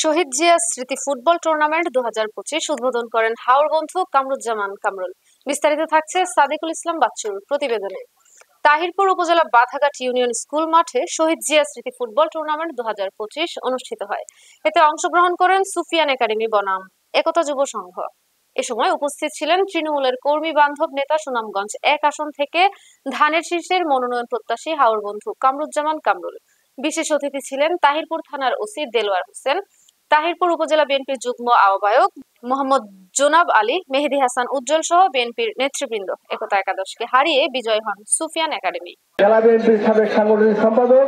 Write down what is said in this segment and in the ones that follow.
শহীদ জিয়া স্মৃতি football tournament 2025 উদ্বোধন করেন হাওর বন্ধু কামরুজ্জামান কামরুল। বিস্তারিত থাকছে সাদিকুল ইসলাম বাচ্চুর প্রতিবেদনে। তাহিরপুর উপজেলা বাধাঘাট ইউনিয়ন স্কুল মাঠে শহীদ জিয়া স্মৃতি ফুটবল টুর্নামেন্ট 2025 অনুষ্ঠিত হয়। এতে অংশগ্রহণ করেন সুফিয়ান একাডেমি বনাম একতা যুব সংঘ। এ সময় উপস্থিত ছিলেন তৃণমূলের কর্মী বান্ধব নেতা সুনামগঞ্জ 1 আসন থেকে ধানের শীর্ষের মনোনয়ন প্রত্যাশী হাওর বন্ধু কামরুজ্জামান কামরুল। বিশেষ অতিথি ছিলেন তাহিরপুর থানার ওসি দেলোয়ার হোসেন, তাহিরপুর উপজেলা বিএনপির যুগ্ম আহ্বায়ক মোহাম্মদ জোনাব আলী, মেহেদী হাসান উজ্জ্বল সহ বিএনপির নেতৃবৃন্দ। একতা একাদশকে হারিয়ে বিজয় হন সুফিয়ান একাডেমি। জেলা বিএনপির সাবেক সাংগঠনিক সম্পাদক,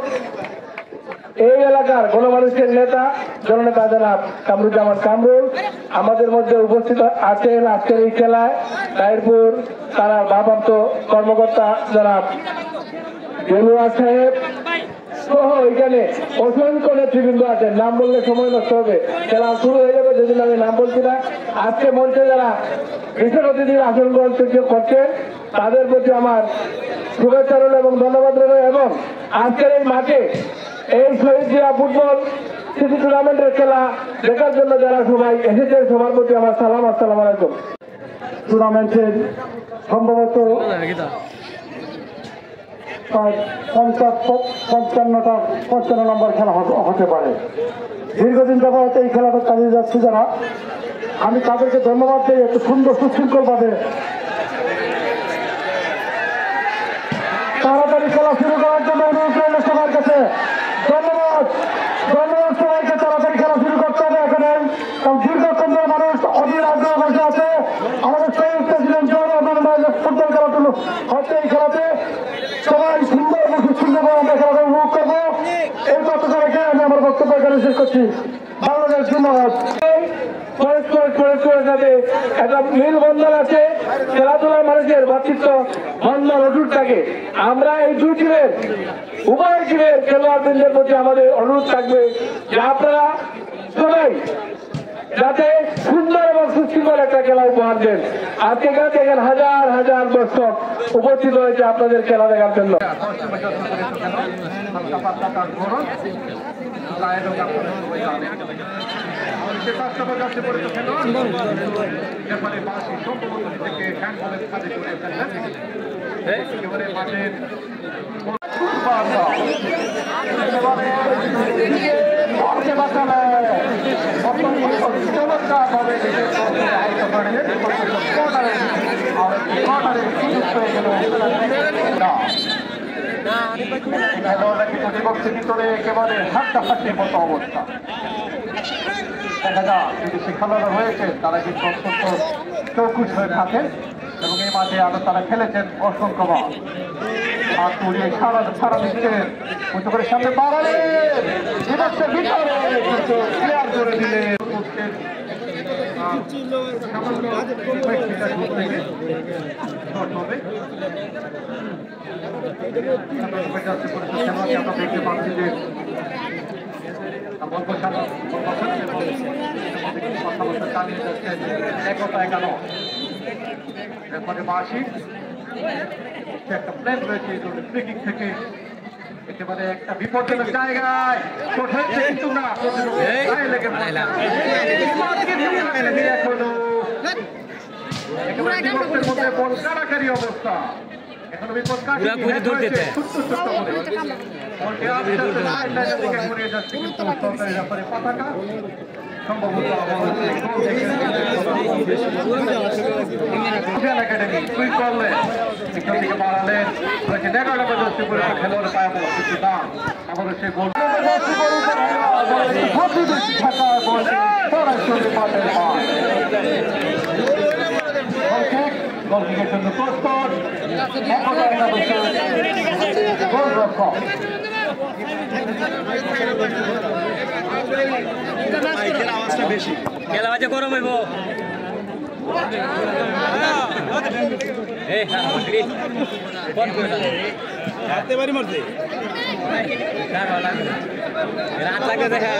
এই এলাকার গণমানুষের নেতা জননেতা জনাব কামরুজ্জামান কামরুল আমাদের মধ্যে উপস্থিত আছেন। আজকের এই খেলায় তাহিরপুর থানার ভারপ্রাপ্ত কর্মকর্তা জনাব দেলোয়ার সাহেব সহ এখানে অসংখ্য নেতৃবৃন্দ আছেন। নাম বললে সময় নষ্ট হবে, খেলা শুরু হয়ে যাবে, যেদিন আমি নাম বলছি না। আজকে মঞ্চে যারা বিশেষ অতিথির আসন গ্রহণ করছেন তাদের প্রতি আমার শুভেচ্ছা রইল এবং ধন্যবাদ রইল। এবং আজকের এই মাঠে এই শহীদ জিয়া ফুটবল স্মৃতি টুর্নামেন্টের খেলা দেখার জন্য যারা সবাই এসেছেন সবার প্রতি আমার সালাম, আসসালামু আলাইকুম। টুর্নামেন্টের সম্ভবত 55 নম্বর খেলা হতে পারে। দীর্ঘদিন যাবত এই খেলাটা চালিয়ে যাচ্ছে যারা, আমি তাদেরকে ধন্যবাদ দিই। এত সুন্দর সুশৃঙ্খল ভাবে তাড়াতাড়ি খেলা শুরু করার জন্য অনুরোধ রইল সবার কাছে। ধন্যবাদ সবাইকে। তাড়াতাড়ি খেলা শুরু করতে হবে এখানে, কারণ দীর্ঘক্ষণ ধরে মানুষ অধীর আগ্রহ বসে আছে। আমাদের শহীদ প্রেসিডেন্ট ফুটবল খেলাগুলো হচ্ছে এই খেলাতে সবাই সুন্দর এবং সুন্দরভাবে আমরা খেলাটা উপভোগ করবো। এই কথা রেখে আমি আমার বক্তব্য এখানে শেষ করছি। বাংলাদেশ ধন্যবাদ। একটা মিল বন্ধন আছে, খেলাধুলার মানুষের ভাতৃত্ব বন্ধন অটুট থাকে। আমরা এই দুই টিমের উভয় টিমের খেলোয়াড়দের প্রতি আমাদের অনুরোধ থাকবে যে আপনারা সবাই যাতে সুন্দর এবং সুশৃঙ্খল একটা খেলা উপহার দেন। আজকে দেখেন হাজার হাজার দর্শক উপস্থিত হয়েছে আপনাদের খেলা দেখার জন্য। ভিতরে একেবারে হাড্ডাহাড্ডির মতো অবস্থা দেখা যায়। কিন্তু সে খেলোয়াড় রয়েছে তারা কিন্তু অত্যন্ত চৌকুশ হয়ে থাকেন এবং এই মাঠে আরো তারা খেলেছেন অসংখ্যবার। আর তুলিয়ে সারা বিশ্বের উঁচু করে সামনে বাড়ালে কিন্তু ক্লিয়ার করে দিলে আমরা দেখতে পাচ্ছি যে কথাবার্তা চালিয়ে যাচ্ছেন একতা একানো মাসিক একটা প্ল্যান রয়েছে ফ্রিকিক থেকে একেবারে একটা বিপজ্জনক জায়গায় কিন্তু না একেবারে বিপক্ষের মধ্যে বল কারাকারি অবস্থা। এখনো বিপদ ঘুরিয়ে যাচ্ছে কিন্তু সরকারি ব্যাপারে পতাকা সম্ভবত একাডেমি সুইচ করলেন এখান থেকে বাড়ালেন 11টা পর্যন্ত করে খেলোয়াড় পায় কিন্তু না আমাদের সেই গোল সরাসরি মাঠের গোলকিকের জন্য প্রস্তুত গোলরক্ষক খেলা বাজে গরম হইব। রাত লাগে দেখা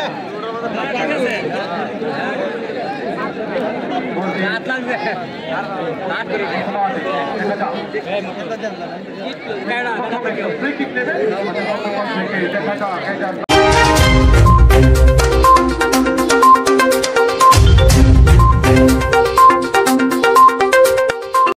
রাত লাগবে রাত করে দেখা